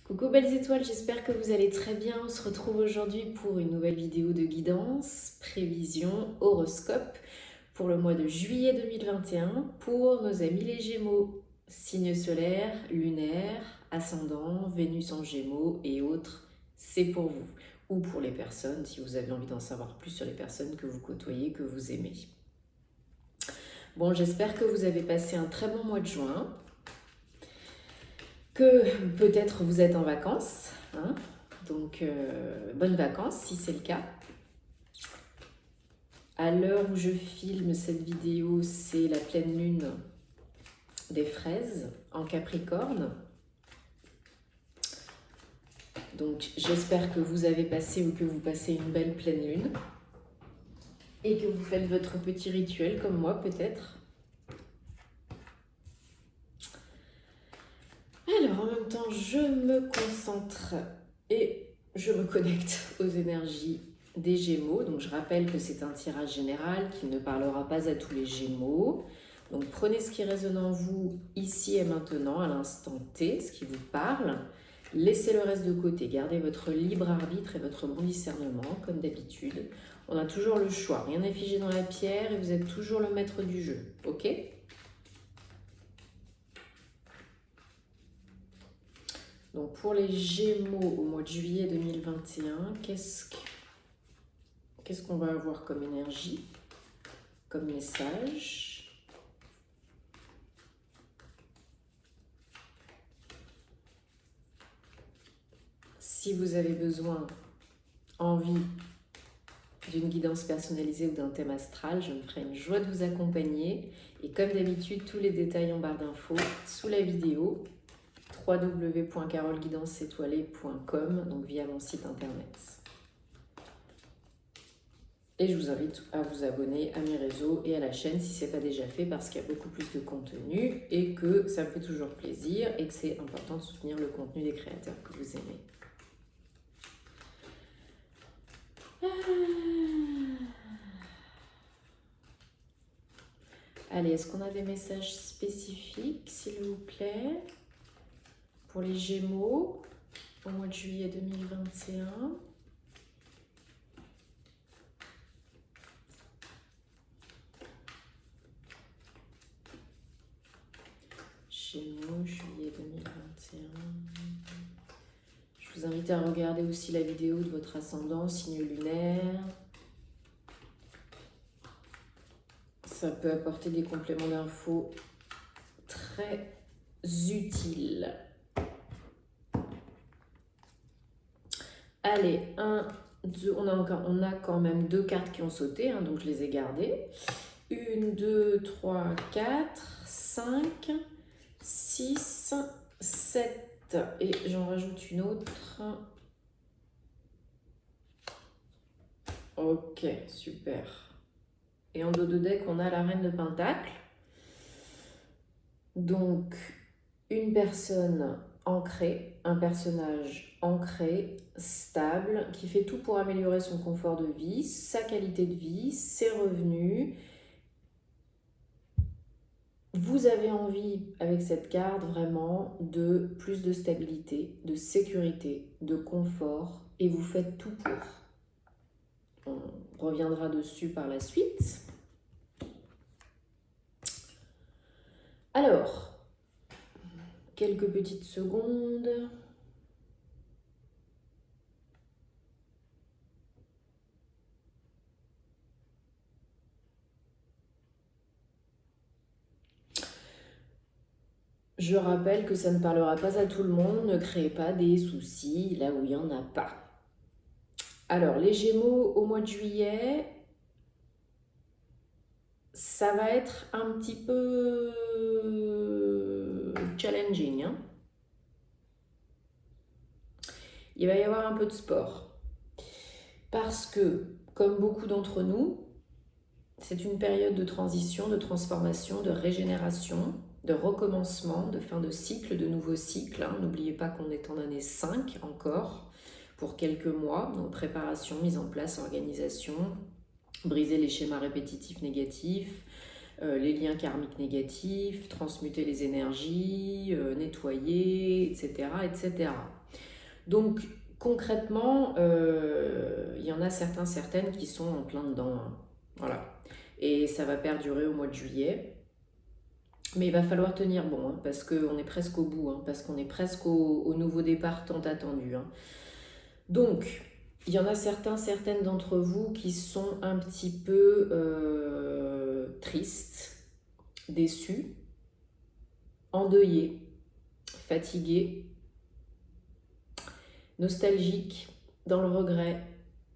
Coucou belles étoiles, j'espère que vous allez très bien. On se retrouve aujourd'hui pour une nouvelle vidéo de guidance, prévision, horoscope pour le mois de juillet 2021 pour nos amis les Gémeaux. Signe solaire, lunaire, ascendant, Vénus en Gémeaux et autres, c'est pour vous. Ou pour les personnes, si vous avez envie d'en savoir plus sur les personnes que vous côtoyez, que vous aimez. Bon, j'espère que vous avez passé un très bon mois de juin. Que peut-être vous êtes en vacances, hein, donc bonnes vacances si c'est le cas. À l'heure où je filme cette vidéo, c'est la pleine lune des fraises en Capricorne. Donc j'espère que vous avez passé ou que vous passez une belle pleine lune et que vous faites votre petit rituel comme moi peut-être. Alors en même temps, je me concentre et je me connecte aux énergies des Gémeaux. Donc je rappelle que c'est un tirage général qui ne parlera pas à tous les Gémeaux. Donc prenez ce qui résonne en vous ici et maintenant, à l'instant T, ce qui vous parle. Laissez le reste de côté, gardez votre libre arbitre et votre bon discernement, comme d'habitude. On a toujours le choix, rien n'est figé dans la pierre et vous êtes toujours le maître du jeu, ok ? Donc pour les Gémeaux au mois de juillet 2021, qu'est-ce qu'on va avoir comme énergie, comme message? Si vous avez besoin, envie d'une guidance personnalisée ou d'un thème astral, je me ferai une joie de vous accompagner. Et comme d'habitude, tous les détails en barre d'infos sous la vidéo, www.carolguidancetoilée.com, donc via mon site internet. Et je vous invite à vous abonner à mes réseaux et à la chaîne si ce n'est pas déjà fait parce qu'il y a beaucoup plus de contenu et que ça me fait toujours plaisir et que c'est important de soutenir le contenu des créateurs que vous aimez. Allez, est-ce qu'on a des messages spécifiques, s'il vous plaît, pour les Gémeaux au mois de juillet 2021 ? Gémeaux, juillet 2021. Je vous invite à regarder aussi la vidéo de votre ascendant, signe lunaire. Ça peut apporter des compléments d'infos très utiles. Allez, 1, 2, on a quand même 2 cartes qui ont sauté, hein, donc je les ai gardées. 1, 2, 3, 4, 5, 6, 7. Et j'en rajoute une autre. Ok, super. Et en dos de deck, on a la reine de Pentacle. Donc, une personne ancrée, un personnage ancré, stable, qui fait tout pour améliorer son confort de vie, sa qualité de vie, ses revenus. Vous avez envie, avec cette carte, vraiment de plus de stabilité, de sécurité, de confort, et vous faites tout pour. On reviendra dessus par la suite. Alors, quelques petites secondes. Je rappelle que ça ne parlera pas à tout le monde, ne créez pas des soucis là où il n'y en a pas. Alors, les Gémeaux au mois de juillet, ça va être un petit peu challenging, hein. Il va y avoir un peu de sport. Parce que, comme beaucoup d'entre nous, c'est une période de transition, de transformation, de régénération, de recommencement, de fin de cycle, de nouveau cycle. Hein. N'oubliez pas qu'on est en année 5 encore, pour quelques mois. Donc préparation, mise en place, organisation, briser les schémas répétitifs négatifs, les liens karmiques négatifs, transmuter les énergies, nettoyer, etc., etc. Donc, concrètement, il y en a certaines qui sont en plein dedans, hein. Voilà. Et ça va perdurer au mois de juillet. Mais il va falloir tenir bon, hein, parce qu'on est presque au bout, hein, parce qu'on est presque au nouveau départ tant attendu, hein. Donc, il y en a certaines d'entre vous qui sont un petit peu tristes, déçus, endeuillés, fatigués, nostalgiques, dans le regret.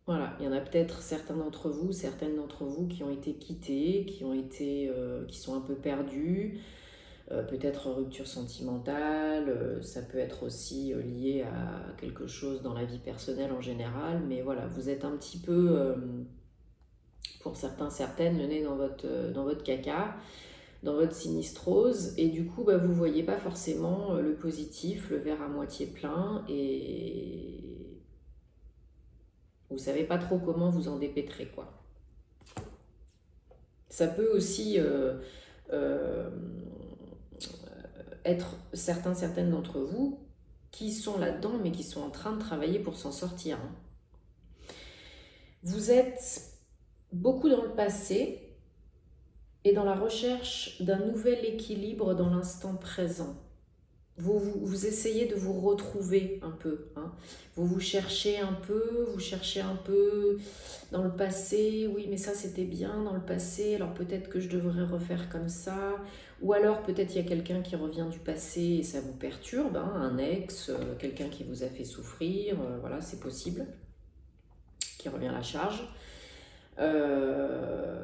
Voilà, il y en a peut-être certaines d'entre vous qui ont été quittés, qui sont un peu perdus, peut-être rupture sentimentale, ça peut être aussi lié à quelque chose dans la vie personnelle en général, mais voilà, vous êtes un petit peu, pour certaines, le nez dans votre caca, dans votre sinistrose, et du coup, bah, vous ne voyez pas forcément le positif, le verre à moitié plein, et vous ne savez pas trop comment vous en dépêtrer, quoi. Ça peut aussi euh, être certaines d'entre vous qui sont là-dedans, mais qui sont en train de travailler pour s'en sortir, hein. Vous êtes beaucoup dans le passé et dans la recherche d'un nouvel équilibre dans l'instant présent. Vous essayez de vous retrouver un peu, hein. Vous cherchez un peu, dans le passé, oui mais ça c'était bien dans le passé, alors peut-être que je devrais refaire comme ça, ou alors peut-être il y a quelqu'un qui revient du passé et ça vous perturbe, hein, un ex, quelqu'un qui vous a fait souffrir, voilà c'est possible, qui revient à la charge.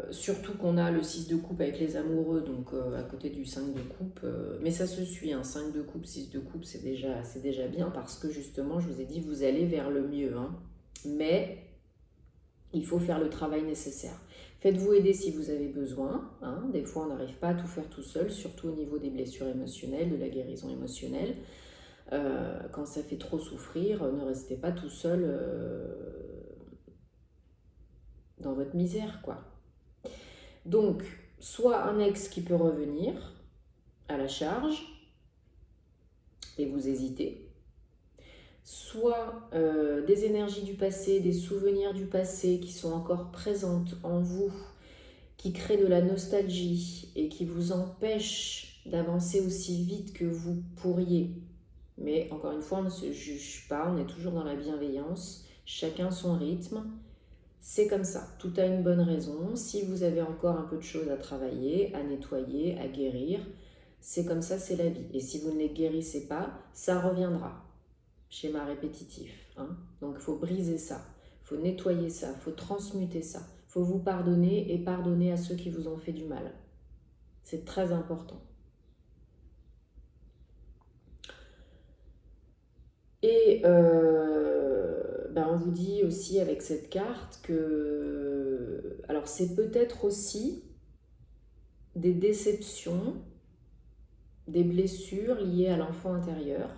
Surtout qu'on a le 6 de coupe avec les amoureux, donc à côté du 5 de coupe, mais ça se suit, hein, 5 de coupe, 6 de coupe, c'est déjà bien parce que justement, je vous ai dit, vous allez vers le mieux, hein. Mais il faut faire le travail nécessaire. Faites-vous aider si vous avez besoin, hein. Des fois, on n'arrive pas à tout faire tout seul, surtout au niveau des blessures émotionnelles, de la guérison émotionnelle. Quand ça fait trop souffrir, ne restez pas tout seul dans votre misère, quoi. Donc, soit un ex qui peut revenir à la charge et vous hésitez, soit des énergies du passé, des souvenirs du passé qui sont encore présentes en vous, qui créent de la nostalgie et qui vous empêchent d'avancer aussi vite que vous pourriez. Mais encore une fois, on ne se juge pas, on est toujours dans la bienveillance, chacun son rythme. C'est comme ça, tout a une bonne raison. Si vous avez encore un peu de choses à travailler, à nettoyer, à guérir, c'est comme ça, c'est la vie. Et si vous ne les guérissez pas, ça reviendra. Schéma répétitif, hein. Donc il faut briser ça, il faut nettoyer ça, il faut transmuter ça, il faut vous pardonner et pardonner à ceux qui vous ont fait du mal. C'est très important. Et on vous dit aussi avec cette carte que... Alors c'est peut-être aussi des déceptions, des blessures liées à l'enfant intérieur.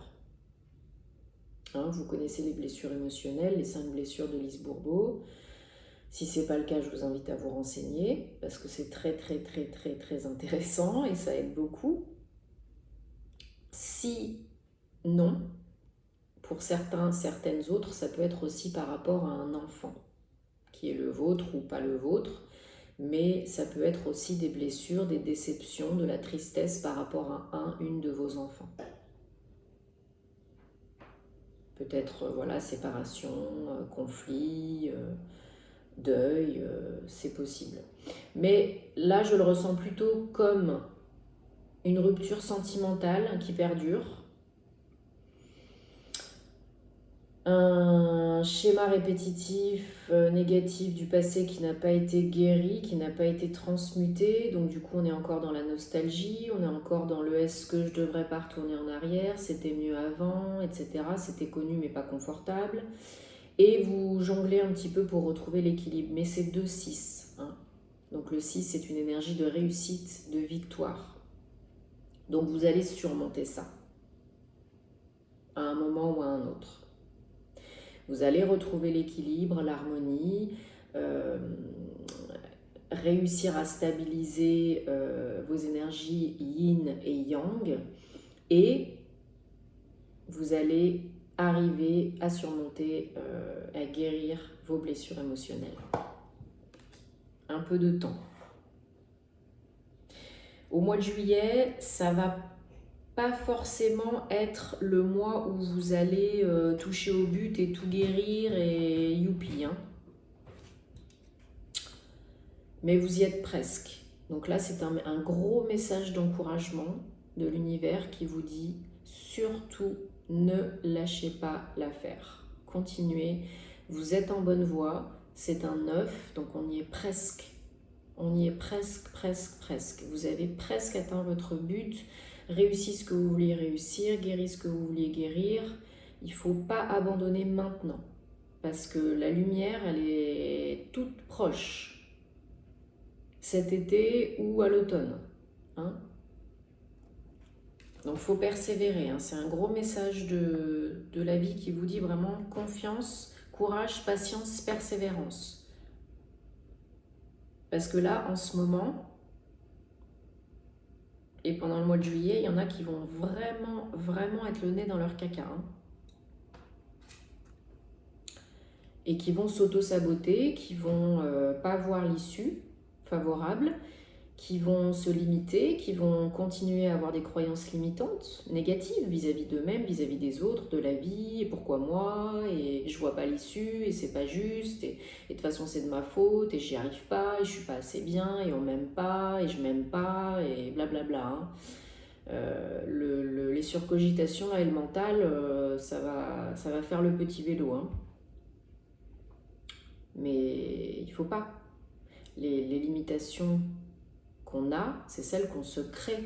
Hein, vous connaissez les blessures émotionnelles, les 5 blessures de Lise Bourbeau. Si ce n'est pas le cas, je vous invite à vous renseigner parce que c'est très intéressant et ça aide beaucoup. Si non, pour certaines autres, ça peut être aussi par rapport à un enfant qui est le vôtre ou pas le vôtre, mais ça peut être aussi des blessures, des déceptions, de la tristesse par rapport à une de vos enfants. Peut-être, voilà, séparation, conflit, deuil, c'est possible. Mais là, je le ressens plutôt comme une rupture sentimentale qui perdure, un schéma répétitif négatif du passé qui n'a pas été guéri, qui n'a pas été transmuté, donc du coup on est encore dans la nostalgie, on est encore dans le est-ce que je devrais pas retourner en arrière, c'était mieux avant, etc. C'était connu mais pas confortable. Et vous jonglez un petit peu pour retrouver l'équilibre, mais c'est 2-6, hein. Donc le 6 c'est une énergie de réussite, de victoire. Donc vous allez surmonter ça, à un moment ou à un autre. Vous allez retrouver l'équilibre, l'harmonie. réussir à stabiliser vos énergies yin et yang, et vous allez arriver à surmonter, à guérir vos blessures émotionnelles. Un peu de temps. Au mois de juillet, ça va pas forcément être le mois où vous allez toucher au but et tout guérir et youpi, hein. Mais vous y êtes presque. Donc là, c'est un gros message d'encouragement de l'univers qui vous dit surtout ne lâchez pas l'affaire. Continuez, vous êtes en bonne voie, c'est un 9, donc on y est presque. On y est presque. Vous avez presque atteint votre but, réussi ce que vous vouliez réussir, guéri ce que vous vouliez guérir. Il ne faut pas abandonner maintenant, parce que la lumière, elle est toute proche. Cet été ou à l'automne, hein. Donc il faut persévérer, hein. C'est un gros message de la vie qui vous dit vraiment confiance, courage, patience, persévérance. Parce que là, en ce moment, et pendant le mois de juillet, il y en a qui vont vraiment être le nez dans leur caca, hein. Et qui vont s'auto-saboter, qui vont pas voir l'issue favorable, qui vont se limiter, qui vont continuer à avoir des croyances limitantes, négatives vis-à-vis d'eux-mêmes, vis-à-vis des autres, de la vie, et pourquoi moi, et je vois pas l'issue, et c'est pas juste, et de toute façon c'est de ma faute, et j'y arrive pas, et je suis pas assez bien, et on m'aime pas, et je m'aime pas, et blablabla, hein. Les surcogitations là, et le mental, ça va faire le petit vélo, hein. Mais il faut pas. Les limitations qu'on a, c'est celles qu'on se crée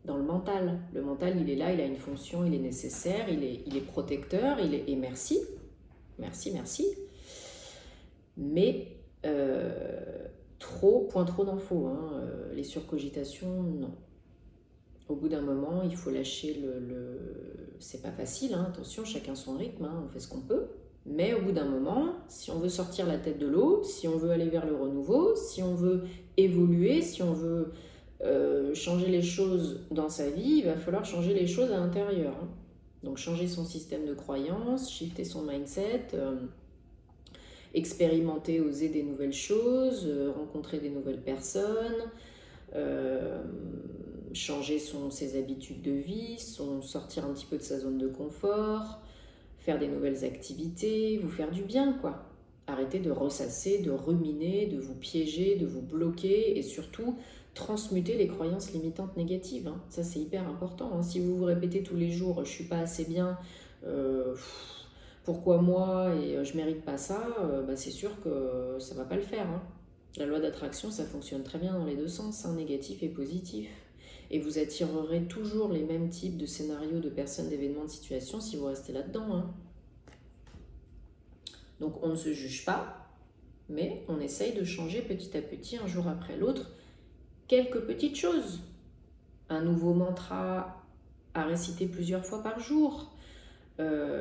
dans le mental. Le mental, il est là, il a une fonction, il est nécessaire, il est protecteur, et merci. Mais point trop d'infos, hein. Les surcogitations, non. Au bout d'un moment, il faut lâcher c'est pas facile, hein, attention, chacun son rythme, hein, on fait ce qu'on peut. Mais au bout d'un moment, si on veut sortir la tête de l'eau, si on veut aller vers le renouveau, si on veut évoluer, si on veut changer les choses dans sa vie, il va falloir changer les choses à l'intérieur, hein. Donc changer son système de croyance, shifter son mindset, expérimenter, oser des nouvelles choses, rencontrer des nouvelles personnes, changer ses habitudes de vie, sortir un petit peu de sa zone de confort, faire des nouvelles activités, vous faire du bien, quoi. Arrêtez de ressasser, de ruminer, de vous piéger, de vous bloquer, et surtout transmuter les croyances limitantes négatives, hein. Ça, c'est hyper important, hein. Si vous vous répétez tous les jours « je suis pas assez bien, pourquoi moi et je mérite pas ça », c'est sûr que ça va pas le faire, hein. La loi d'attraction, ça fonctionne très bien dans les deux sens, hein, négatif et positif. Et vous attirerez toujours les mêmes types de scénarios, de personnes, d'événements, de situations si vous restez là-dedans, hein. Donc on ne se juge pas, mais on essaye de changer petit à petit, un jour après l'autre, quelques petites choses. Un nouveau mantra à réciter plusieurs fois par jour,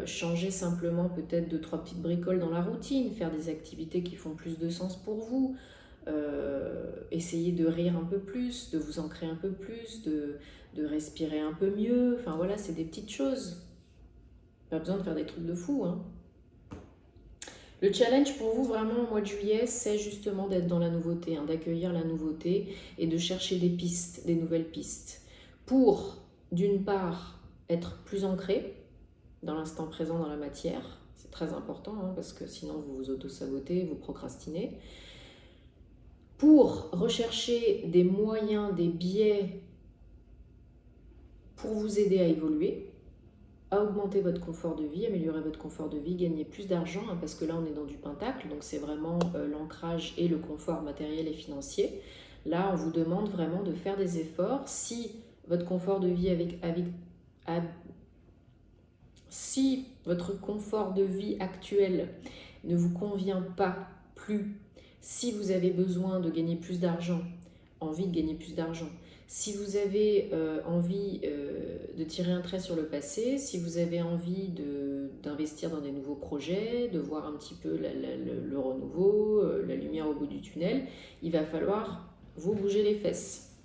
changer simplement peut-être 2-3 petites bricoles dans la routine, faire des activités qui font plus de sens pour vous, essayer de rire un peu plus, de vous ancrer un peu plus, de respirer un peu mieux. Enfin voilà, c'est des petites choses. Pas besoin de faire des trucs de fou, hein. Le challenge pour vous vraiment au mois de juillet, c'est justement d'être dans la nouveauté, hein, d'accueillir la nouveauté et de chercher des pistes, des nouvelles pistes. Pour, d'une part, être plus ancré dans l'instant présent, dans la matière. C'est très important, hein, parce que sinon vous vous auto-sabotez, vous procrastinez. Pour rechercher des moyens, des biais pour vous aider à évoluer, à augmenter votre confort de vie, améliorer votre confort de vie, gagner plus d'argent, hein, parce que là on est dans du pentacle, donc c'est vraiment l'ancrage et le confort matériel et financier. Là on vous demande vraiment de faire des efforts. Si votre confort de vie si votre confort de vie actuel ne vous convient pas plus, si vous avez besoin de gagner plus d'argent, envie de gagner plus d'argent, si vous avez envie de tirer un trait sur le passé, si vous avez envie de d'investir dans des nouveaux projets, de voir un petit peu le renouveau, la lumière au bout du tunnel, il va falloir vous bouger les fesses.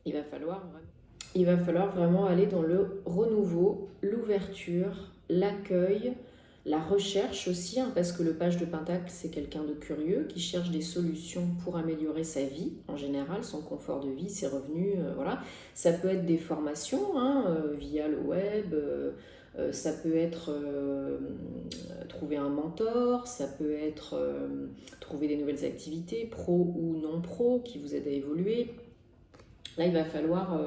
Il va falloir vraiment aller dans le renouveau, l'ouverture, l'accueil, la recherche aussi, hein, parce que le page de Pentacle, c'est quelqu'un de curieux qui cherche des solutions pour améliorer sa vie, en général, son confort de vie, ses revenus, voilà. Ça peut être des formations hein, via le web, ça peut être trouver un mentor, ça peut être trouver des nouvelles activités, pro ou non pro, qui vous aident à évoluer. Là, il va falloir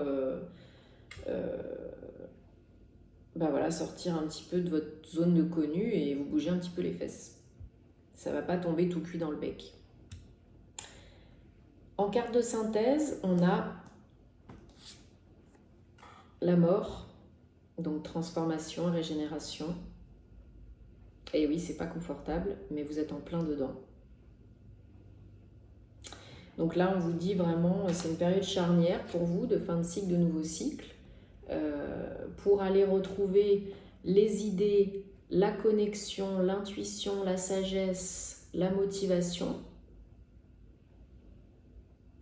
voilà, sortir un petit peu de votre zone de connu et vous bouger un petit peu les fesses. Ça ne va pas tomber tout cuit dans le bec. En carte de synthèse, on a la mort, donc transformation, régénération. Et oui, c'est pas confortable, mais vous êtes en plein dedans. Donc là, on vous dit vraiment, c'est une période charnière pour vous, de fin de cycle, de nouveau cycle, pour aller retrouver les idées, la connexion, l'intuition, la sagesse, la motivation,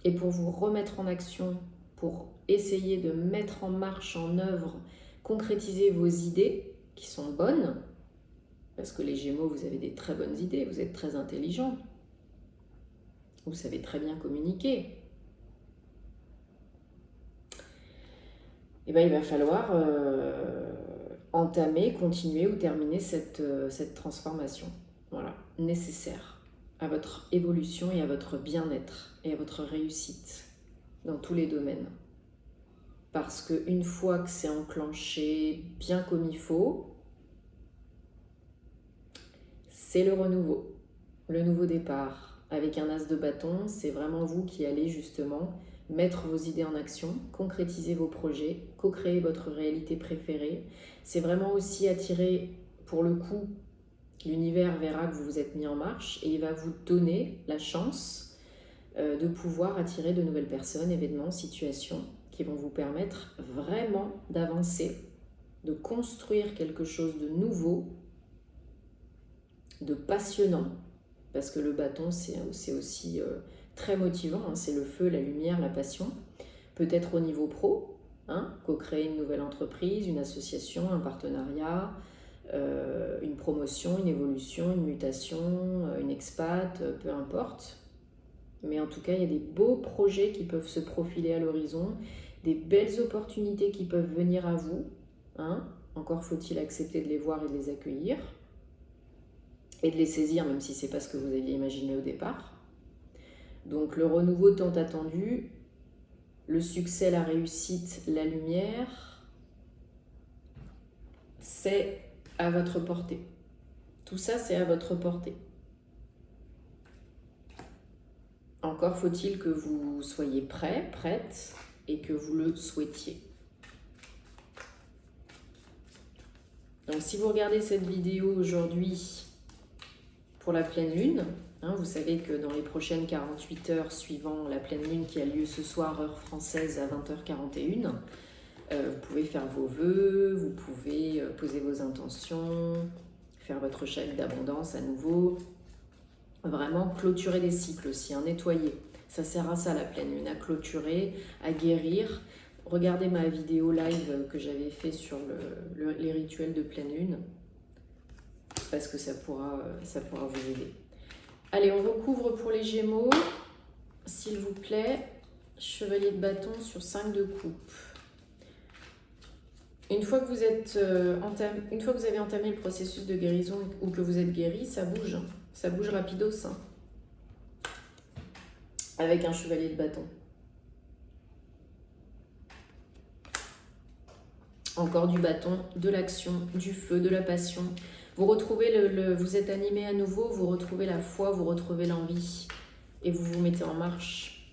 et pour vous remettre en action, pour essayer de mettre en marche, en œuvre, concrétiser vos idées qui sont bonnes, parce que les Gémeaux, vous avez des très bonnes idées, vous êtes très intelligents, vous savez très bien communiquer. Et bien, il va falloir entamer, continuer ou terminer cette transformation. Voilà, nécessaire à votre évolution et à votre bien-être et à votre réussite dans tous les domaines. Parce qu'une fois que c'est enclenché bien comme il faut, c'est le renouveau, le nouveau départ. Avec un as de bâton, c'est vraiment vous qui allez justement mettre vos idées en action, concrétiser vos projets, co-créer votre réalité préférée. C'est vraiment aussi attirer, pour le coup, l'univers verra que vous vous êtes mis en marche et il va vous donner la chance de pouvoir attirer de nouvelles personnes, événements, situations qui vont vous permettre vraiment d'avancer, de construire quelque chose de nouveau, de passionnant, parce que le bâton, c'est aussi très motivant, hein, c'est le feu, la lumière, la passion. Peut-être au niveau pro, hein, co-créer une nouvelle entreprise, une association, un partenariat, une promotion, une évolution, une mutation, une expat, peu importe. Mais en tout cas, il y a des beaux projets qui peuvent se profiler à l'horizon, des belles opportunités qui peuvent venir à vous. Hein. Encore faut-il accepter de les voir et de les accueillir. Et de les saisir, même si ce n'est pas ce que vous aviez imaginé au départ. Donc le renouveau tant attendu, le succès, la réussite, la lumière, c'est à votre portée. Tout ça, c'est à votre portée. Encore faut-il que vous soyez prêt, prête, et que vous le souhaitiez. Donc si vous regardez cette vidéo aujourd'hui, pour la pleine lune, hein, vous savez que dans les prochaines 48 heures suivant la pleine lune qui a lieu ce soir, heure française à 20h41, vous pouvez faire vos vœux, vous pouvez poser vos intentions, faire votre chèque d'abondance à nouveau, vraiment clôturer des cycles aussi, hein, nettoyer. Ça sert à ça la pleine lune, à clôturer, à guérir. Regardez ma vidéo live que j'avais fait sur les rituels de pleine lune, parce que ça pourra vous aider. Allez, on recouvre pour les Gémeaux, s'il vous plaît. Chevalier de bâton sur 5 de coupe. Une fois que vous avez entamé le processus de guérison ou que vous êtes guéri, ça bouge. Ça bouge rapidos. Hein, avec un chevalier de bâton. Encore du bâton, de l'action, du feu, de la passion. Vous retrouvez vous êtes animé à nouveau, vous retrouvez la foi, vous retrouvez l'envie et vous vous mettez en marche.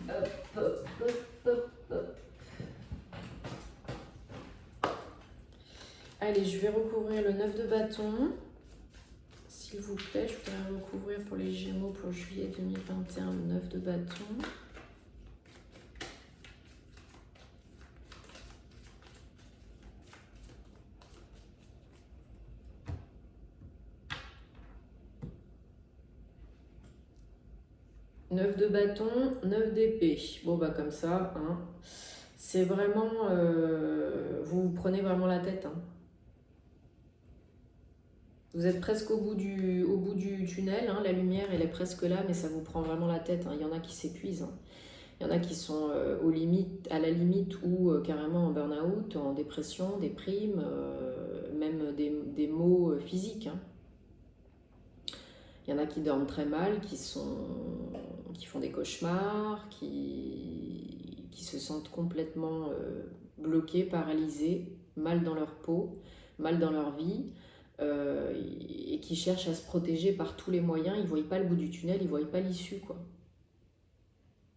Hop, hop, hop, hop, hop. Allez, je vais recouvrir le 9 de bâton. S'il vous plaît, je voudrais recouvrir pour les Gémeaux pour juillet 2021 le 9 de bâton. 9 de bâton, 9 d'épée. Bon, bah comme ça, hein. C'est vraiment... vous prenez vraiment la tête, hein. Vous êtes presque au bout du tunnel, hein. La lumière, elle est presque là, mais ça vous prend vraiment la tête, hein. Il y en a qui s'épuisent, hein. Il y en a qui sont à la limite ou carrément en burn-out, en dépression, déprime, même des maux physiques, hein. Il y en a qui dorment très mal, qui font des cauchemars, qui se sentent complètement bloqués, paralysés, mal dans leur peau, mal dans leur vie, et qui cherchent à se protéger par tous les moyens. Ils ne voient pas le bout du tunnel, ils ne voient pas l'issue, quoi.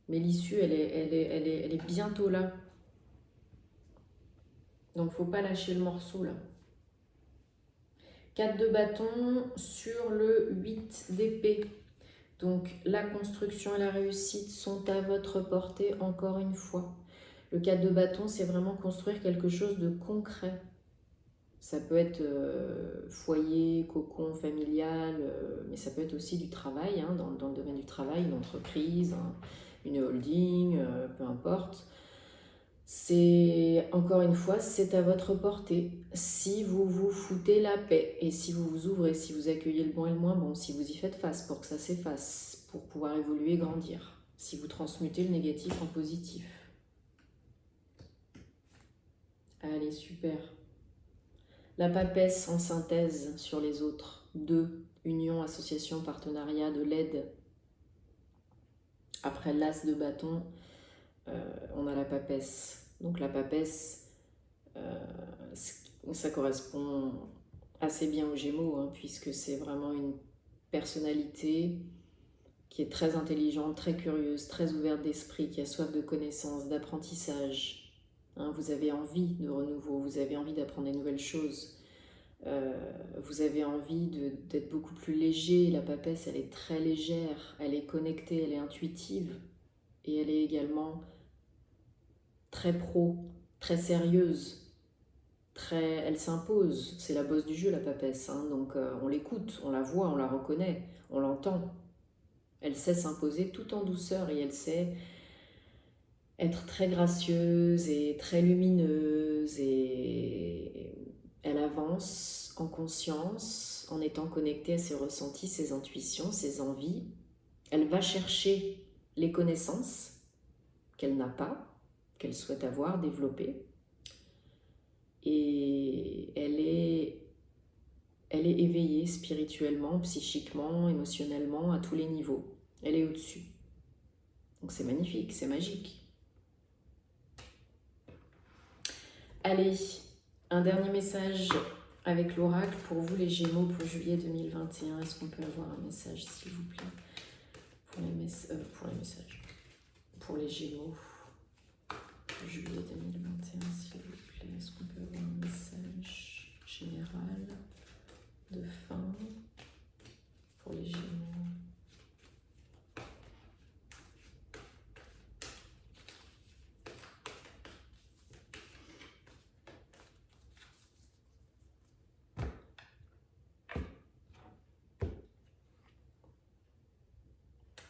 Mais l'issue, elle est bientôt là. Donc, faut pas lâcher le morceau, là. 4 de bâton sur le 8 d'épée. Donc, la construction et la réussite sont à votre portée, encore une fois. Le 4 de bâton, c'est vraiment construire quelque chose de concret. Ça peut être foyer, cocon, familial, mais ça peut être aussi du travail, hein, dans le domaine du travail, une entreprise, hein, une holding, peu importe. C'est, encore une fois, c'est à votre portée. Si vous vous foutez la paix et si vous vous ouvrez, si vous accueillez le bon et le moins bon, si vous y faites face pour que ça s'efface, pour pouvoir évoluer et grandir, si vous transmutez le négatif en positif. Allez, super. La papesse en synthèse sur les autres. 2. Union, association, partenariat, de l'aide. Après l'as de bâton, on a la papesse. Donc la papesse, ça correspond assez bien aux Gémeaux, hein, puisque c'est vraiment une personnalité qui est très intelligente, très curieuse, très ouverte d'esprit, qui a soif de connaissances, d'apprentissage. Hein, vous avez envie de renouveau, vous avez envie d'apprendre des nouvelles choses. Vous avez envie d'être beaucoup plus léger. La papesse, elle est très légère, elle est connectée, elle est intuitive et elle est également très pro, très sérieuse, elle s'impose. C'est la bosse du jeu, la papesse, hein, donc on l'écoute, on la voit, on la reconnaît, on l'entend. Elle sait s'imposer tout en douceur et elle sait être très gracieuse et très lumineuse et elle avance en conscience, en étant connectée à ses ressentis, ses intuitions, ses envies. Elle va chercher les connaissances qu'elle n'a pas, qu'elle souhaite avoir, développer. Et elle est éveillée spirituellement, psychiquement, émotionnellement, à tous les niveaux. Elle est au-dessus. Donc c'est magnifique, c'est magique. Allez, un dernier message avec l'oracle pour vous les Gémeaux pour juillet 2021. Est-ce qu'on peut avoir un message s'il vous plaît pour les messages pour les Gémeaux pour juillet 2021 s'il vous plaît. Est-ce qu'on peut avoir un message général de fin pour les Gémeaux?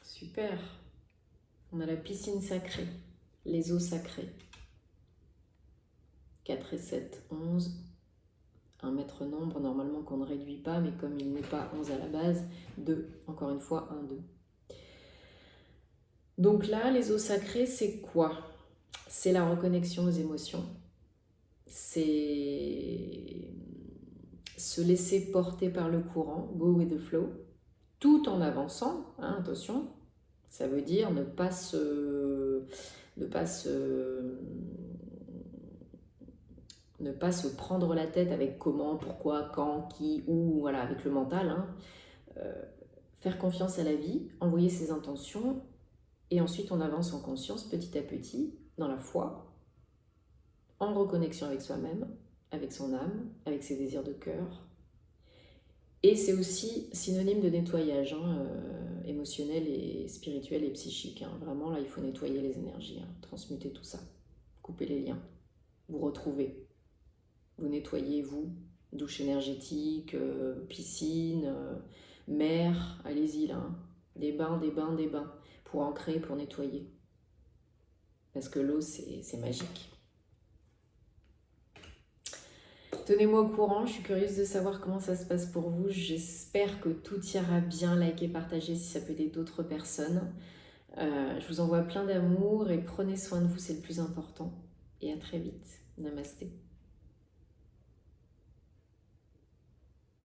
Super. On a la piscine sacrée, les eaux sacrées. 4 et 7, 11. Un maître nombre normalement qu'on ne réduit pas, mais comme il n'est pas 11 à la base, 2. Encore une fois, 1, 2. Donc là, les eaux sacrées, c'est quoi? C'est la reconnexion aux émotions. C'est se laisser porter par le courant, go with the flow, tout en avançant, hein, attention. Ça veut dire ne pas se prendre la tête avec comment, pourquoi, quand, qui, où, voilà, avec le mental. Hein. Faire confiance à la vie, envoyer ses intentions, et ensuite on avance en conscience petit à petit, dans la foi, en reconnexion avec soi-même, avec son âme, avec ses désirs de cœur. Et c'est aussi synonyme de nettoyage, hein, émotionnel et spirituel et psychique. Hein. Vraiment, là, il faut nettoyer les énergies, hein, transmuter tout ça, couper les liens, vous retrouver, vous nettoyez, vous, douche énergétique, piscine, mer, allez-y là, hein. Des bains, des bains, des bains. pour ancrer, pour nettoyer. Parce que l'eau, c'est magique. Tenez-moi au courant, je suis curieuse de savoir comment ça se passe pour vous. J'espère que tout ira bien. Likez, partagez si ça peut aider d'autres personnes. Je vous envoie plein d'amour et prenez soin de vous, c'est le plus important. Et à très vite. Namasté.